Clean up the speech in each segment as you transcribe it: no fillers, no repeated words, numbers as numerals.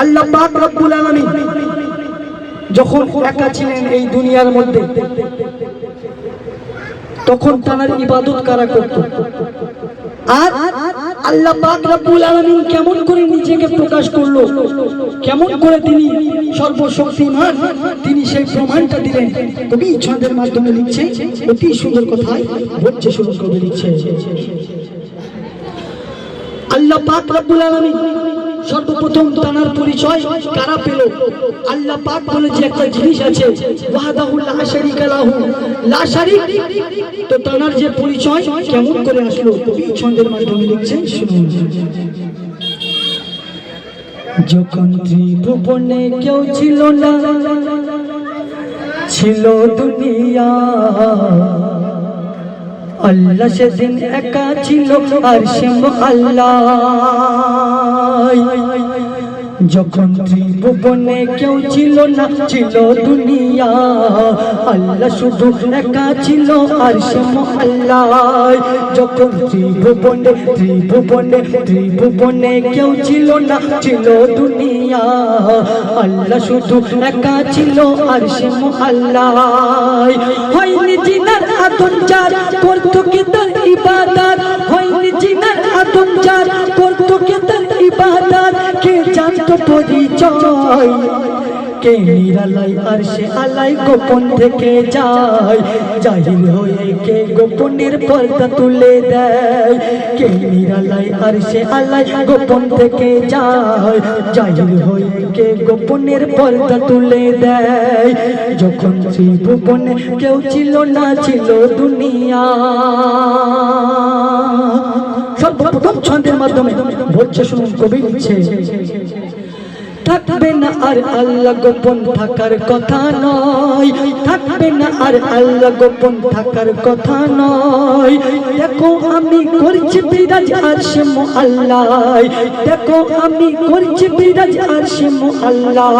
আল্লাহ পাক রব্বুল আলামিন যখন একা ছিলেন এই দুনিয়ার মধ্যে, তখন তার ইবাদত কারা করত? আর আল্লাহ পাক রব্বুল আলামিন কেমন করে নিজেকে প্রকাশ করলো, কেমন করে তিনি সর্বশক্তিমান, তিনি সেই প্রমাণটা দিলেন। কবি ছন্দের মাধ্যমে লিখছে, অতি সুন্দর কথায় বলছে, শুনুন কবি লিখছে, আল্লাহ পাক রব্বুল আলামিন সর্বপ্রথম তার পরিচয় কারা পেল? আল্লাহ পাক বলে যে একটা জিনিস আছে, ওয়াহদাহু লা শারীকা লাহু, লা শারীক। তো তার যে পরিচয় কেমন করে আসলো, কবি ছন্দের মাধ্যমে লিখছেন, শুনুন। যখন ত্রিভুবনে কেউ ছিল না, ছিল দুনিয়া, আল্লাহ সেদিন একা ছিল আরশে আল্লাহ। যখন ত্রিভুবনে কেউ ছিল না, ছিল দুনিয়া, আল্লাহ শুধু একা ছিল আরশে আল্লাহ। যখন ত্রিভুবনে কেউ ছিল না, ছিল দুনিয়া, আল্লাহ শুধু একা ছিল আরশে আল্লাহ। হয়নি জিনার আদম যার করতো কি তার ইবাদত, হয়নি জিনার আদম যার করতো কি তার ইবাদত, কে জানতো পরিচয়, কে নিরালাই আরশে আলাই গোপন থেকে যায়, জাহিল হয়ে কে গোপনের পর্দা তুলে দেয়, কে নিরালাই আরশে আলাই গোপন থেকে যায়, জাহিল হয়ে কে গোপনের পর্দা তুলে দেয়। যখন ত্রিভুবনে কেউ ছিল না, ছিল দুনিয়া। সর্বপ্রথম ছন্দের মাধ্যমে বলছে, শুনুন কবি লিখছে, থাকবে না আর আল্লাহ গোপন থাকার কথা নয়, থাকবে না আর আল্লাহ গোপন থাকার কথা নয়। দেখো আমি করছি বিরাজ আরশে আল্লাহ, দেখো আমি করছি বিরাজ আরশে আল্লাহ।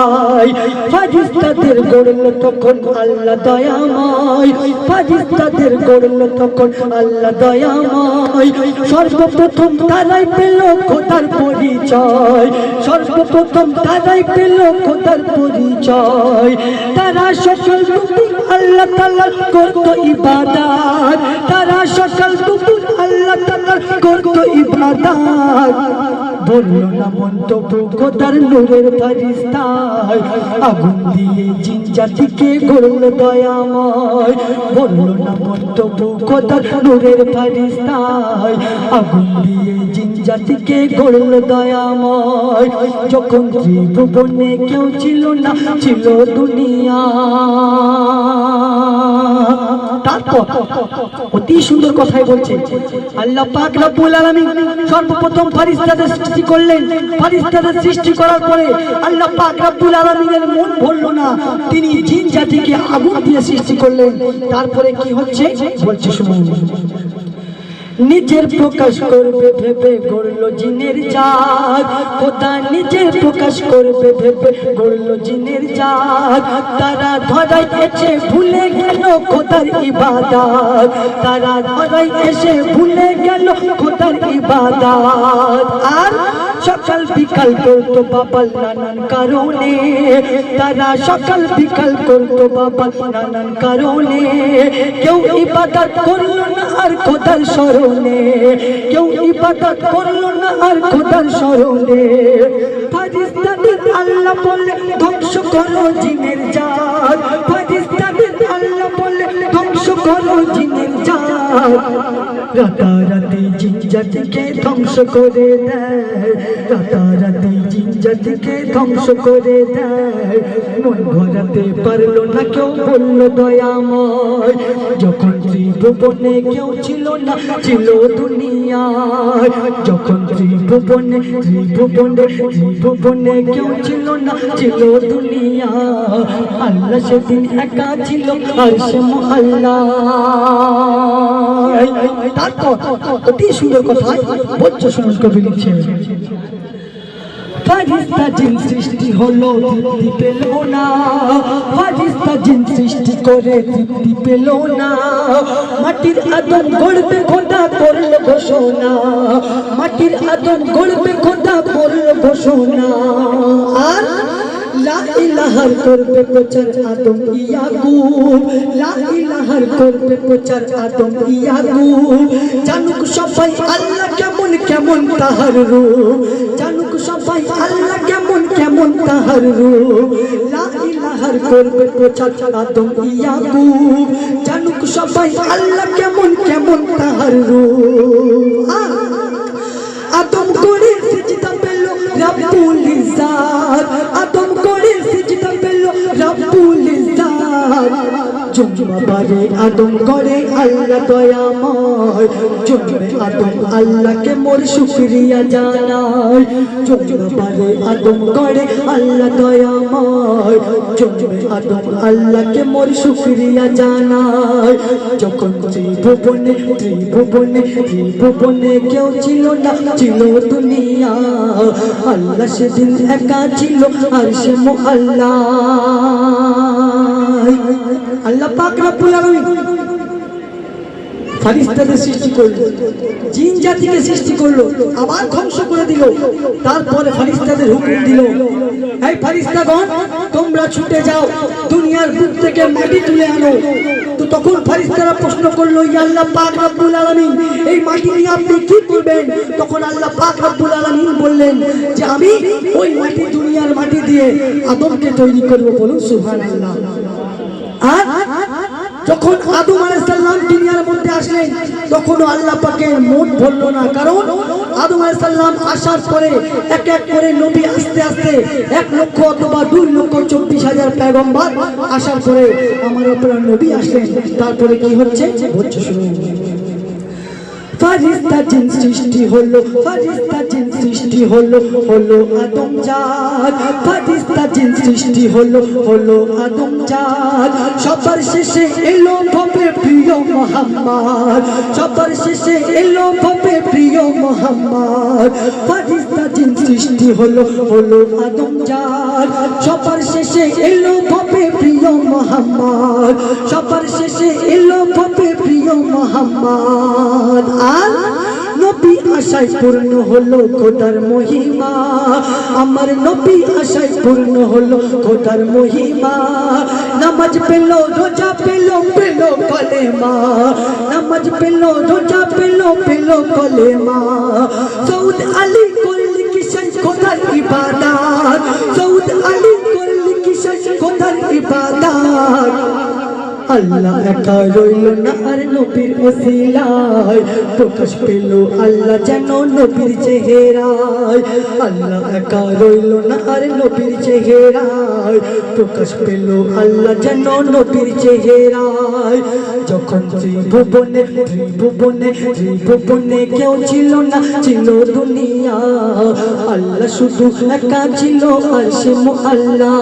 ফারিস্তাদের গড়ল তখন আল্লাহ দয়াময়, ফারিস্তাদের গড়ল তখন আল্লাহ দয়াময়। সর্বপ্রথম তারাই পেল খোদার পরিচয়, সর্বপ্রথম তারাই পেল খোদার পরিচয়। তারা সকল দুপুর আল্লাহ তাআলা করতো ইবাদত, তারা সকল দুপুর আল্লাহ তাআলা করতো ইবাদত। বলল না মন্তব্য খোদার নূরের ফারিস্তায়, আগুন দিয়ে জিন জাতিকে গড়ল দয়াময়। বলল না মন্তব্য খোদার নূরের ফারিস্তায়, আগুন দিয়ে জিন জাতিকে গড়ল দয়াময়। যখন ত্রিভুবনে কেউ ছিল না, ছিল দুনিয়া। তারপর অতি সুন্দর কথাই বলছে, আল্লাহ পাক রব্বুল আলামিন সর্বপ্রথম ফারিস্তাদের সৃষ্টি করলেন। ফারিস্তাদের সৃষ্টি করার পরে আল্লাহ পাক রব্বুল আলামিনের মন ভরলো না, তিনি জিন জাতিকে আগুন দিয়ে সৃষ্টি করলেন। তারপরে কি হচ্ছে বলছে, শুনুন। নিজের প্রকাশ করবে ভেবে গড়ল জিনের জাত, খোদা নিজের প্রকাশ করবে ভেবে গড়ল জিনের জাত। তারা ধরাই এসে ভুলে গেল খোদার ইবাদত, তারা ধরাই এসে ভুলে গেল খোদার ইবাদত। আর সকাল বিকাল করতো বাবা নানান কারণে, তারা সকাল বিকাল করতো বাবা নানান কারণে। কেউ ইবাদত করলো না আর খোদার স্মরণে, কেউ ইবাদত করলো না আর খোদার স্মরণে। ফারিস্তাদের আল্লাহ বলে ধ্বংস করো জিনের জাত, ফারিস্তাদের আল্লাহ বলে ধ্বংস করো জিনের জাত। রাতারাতি জিন জাতিকে ধ্বংস করে দেয়, রাতারাতি জিন জাতিকে ধ্বংস করে দেয়। মন ভরাতে পারলো না কেউ, বলল দয়াময়। যখন ত্রিভুবনে কেউ ছিল না, ছিল দুনিয়ায়। যখন ত্রিভুবনে কেউ ছিল না, ছিল দুনিয়া, আল্লাহ সেদিন একা ছিল আরশে আল্লাহ। তারপর অতি সুন্দর কথা বলছে, শুনুন কবি লিখছে, ফারিস্তা জিন সৃষ্টি হলো তৃপ্তি পেল না, ফারিস্তা জিন সৃষ্টি করে তৃপ্তি পেল না। মাটির আদম গড়বে খোদা করল ঘোষণা, মাটির আদম গড়বে খোদা করল ঘোষণা। আর লা ইলাহার করবে প্রচার আদম ইয়াকুব, লা ইলাহার করবে প্রচার আদম ইয়াকুব। জানুক সবাই আল্লাহ কেমন কেমন তাহার রূপ, জানুক সবাই আল্লাহ কেমন কেমন তাহার রূপ। লা ইলাহার করবে প্রচার আদম ইয়াকুব, জানুক সবাই আল্লাহ কেমন কেমন তাহার রূপ। আদম করে সিজদা পেল রব্বুল ইজ্জাত, আদম করে সিজদা পেল রব্বুল ইজ্জাত। জুম্মাবারে আদম করে আল্লাহ দয়াময়, জন্মে আদম আল্লাহকে মোর শুকরিয়া জানাই। জুম্মাবারে আদম করে আল্লাহ দয়াময়, জন্মে আদম আল্লাহকে মোর শুকরিয়া জানাই। যখন ত্রিভুবনে ত্রিভুবনে ত্রিভুবনে কেউ ছিল না, ছিল দুনিয়া, আল্লাহ সেদিন একা ছিল আরশে মুআল্লা। আল্লাহ পাক রব্বুল আলামিন ফেরেশতাদের সৃষ্টি করলো, জিন জাতিকে সৃষ্টি করলো, আবার ধ্বংস করে দিল। তারপরে ফেরেশতাদের হুকুম দিল, এই ফেরেশতাগণ তোমরা ছুটে যাও, দুনিয়ার বুক থেকে মাটি তুলে আনো। তো তখন ফেরেশতারা প্রশ্ন করলো, ইয়া আল্লাহ পাক রব্বুল আলামিন, এই মাটি নিয়ে আপনি কি করবেন? তখন আল্লাহ পাক রব্বুল আলামিন বললেন যে আমি ওই মাটি, দুনিয়ার মাটি দিয়ে আদমকে তৈরি করব। বলুন সুবহানাল্লাহ। আর যখন আদম আলাইহিস সালাম দুনিয়ার মধ্যে আসলেন, তখনও আল্লাহ পাকের মন ভরল না, কারণ আদম আলাইহিস সালাম আসার পরে এক এক করে নবী আস্তে আস্তে 1 লক্ষ অথবা 2,24,000 পয়গম্বর আসার পরে আমার আপনার নবী আসলেন। তারপরে কি হচ্ছে বলছে শুনুন। ফারিস্তা জিন সৃষ্টি হলো, ফারিস্তা জিন সৃষ্টি হলো, হলো আদম জাত। ফারিস্তা জিন সৃষ্টি হলো, হলো আদম জাত। সবার শেষে এলো ভবে প্রিয় মুহাম্মদ, সবার শেষে এলো ভবে প্রিয় মুহাম্মদ। ফারিস্তা জিন সৃষ্টি হলো, হলো আদম জাত। সবার শেষে এলো ভবে প্রিয় মুহাম্মদ, সবার শেষে এলো ভবে প্রিয় মুহাম্মদ। আর নবী আশায় পূর্ণ হলো খোদার মহিমা, আমার নবী আশায় পূর্ণ হলো খোদার মহিমা। নামাজ পেল, রোজা পেল, পেল কলেমা, নামাজ পেল, রোজা পেল, পেল কলেমা। সৌদ আলী করলি কিসের খোদার ইবাদত, সৌদ আলী করলি কিসের খোদার ইবাদত। আল্লাহ একা রইল না আর নবীর ওসিলায়, প্রকাশ পেল আল্লাহ যেন নবীর চেহারায়। আল্লাহ একা রইল না আর নবীর চেহারায়, প্রকাশ পেল আল্লাহ যেন নবীর চেহারায়। যখন ত্রিভুবনে ত্রিভুবনে ত্রিভুবনে কেউ ছিল না, ছিল দুনিয়া, আল্লাহ শুধু একা ছিল আরশে মুআল্লা।